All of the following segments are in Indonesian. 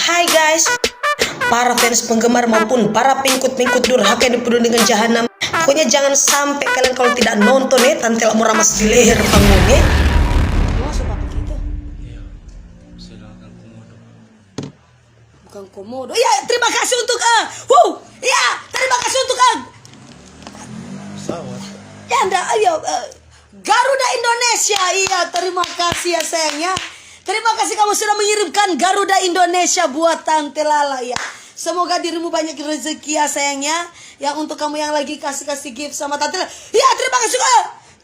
Hai guys, para fans penggemar maupun para pengikut-pengikut durhaka yang dipenuhi dengan jahanam. Pokoknya jangan sampai kalian kalau tidak nonton ya, Tante mau ramas di leher panggungnya. Masuk apa gitu? Iya, silakan komodo. Bukan komodo. Ya, terima kasih untuk ya, terima kasih untuk Pesawat. ya anda, ayo Garuda Indonesia. Iya, terima kasih ya sayangnya. Terima kasih kamu sudah mengirimkan Garuda Indonesia buat Tante Lala ya. Semoga dirimu banyak rezeki ya sayangnya. Yang untuk kamu yang lagi kasih gift sama Tante Lala. Ya, terima kasih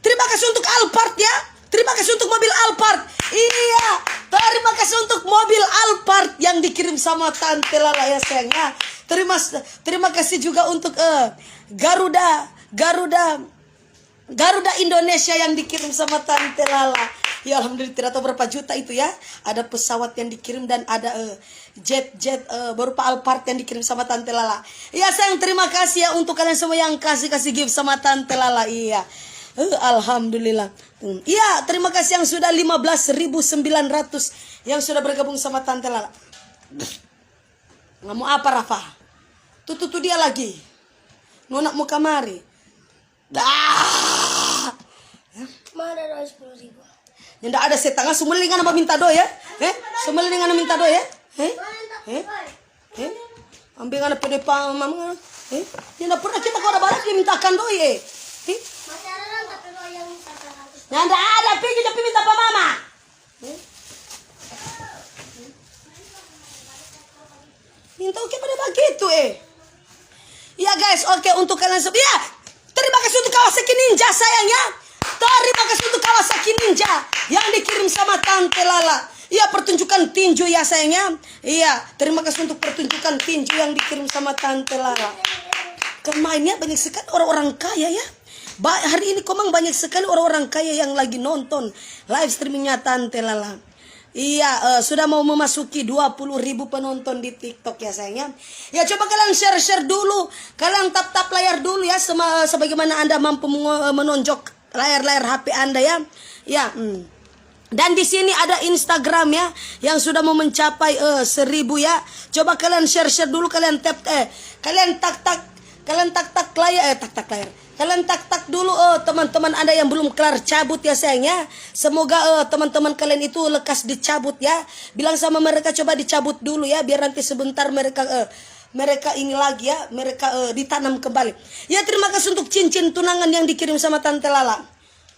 terima kasih untuk Alphard ya. Terima kasih untuk mobil Alphard. Iya, terima kasih untuk mobil Alphard yang dikirim sama Tante Lala ya sayangnya. Terima kasih juga untuk Garuda Indonesia yang dikirim sama Tante Lala. Ya alhamdulillah, tidak tahu berapa juta itu ya. Ada pesawat yang dikirim dan ada jet berupa Alphard yang dikirim sama Tante Lala. Ya sayang, terima kasih ya untuk kalian semua yang kasih gift sama Tante Lala. Iya. Alhamdulillah. Iya, terima kasih yang sudah 15.900 yang sudah bergabung sama Tante Lala. Nggak mau apa Rafa? Tuh dia lagi. Nona mau kamari. Mana 10.000? Yang ada setengah sumbelingan apa minta do ya? Sumbelingan minta do ya? Ambil ngana pede pang mama. Yang dah pernah kita kau ada balas dia mintakan do ya? Masih ada orang tapi kau yang minta 100. Yang ada pergi tapi minta apa mama? Minta oke pada begitu Ya guys, oke untuk kalian semua. Ya, terima kasih untuk Kawasaki Ninja sayangnya. Terima kasih untuk Kawasaki Ninja yang dikirim sama Tante Lala. Iya, pertunjukan tinju ya sayangnya. Iya, terima kasih untuk pertunjukan tinju yang dikirim sama Tante Lala. Kemainnya banyak sekali orang-orang kaya ya. Hari ini komang banyak sekali orang-orang kaya yang lagi nonton live streamingnya Tante Lala. Iya, sudah mau memasuki 20.000 penonton di TikTok ya sayangnya. Ya coba kalian share dulu. Kalian tap layar dulu ya, sebagaimana Anda mampu menonjok layar HP Anda ya. Ya. Dan di sini ada Instagram ya yang sudah mau mencapai 1.000 ya. Coba kalian share dulu, kalian tap kalian tak layar. Kalian tak dulu teman-teman Anda yang belum kelar cabut ya sayangnya. Semoga teman-teman kalian itu lekas dicabut ya. Bilang sama mereka coba dicabut dulu ya, biar nanti sebentar mereka ini lagi ya, mereka ditanam kembali. Ya, terima kasih untuk cincin tunangan yang dikirim sama Tante Lala.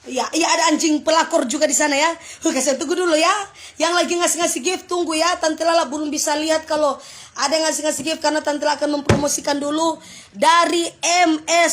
Ya, ada anjing pelakor juga di sana ya. Kasih tunggu dulu ya. Yang lagi ngasih gift tunggu ya. Tante Lala belum bisa lihat kalau ada yang ngasih gift karena Tante Lala akan mempromosikan dulu dari MS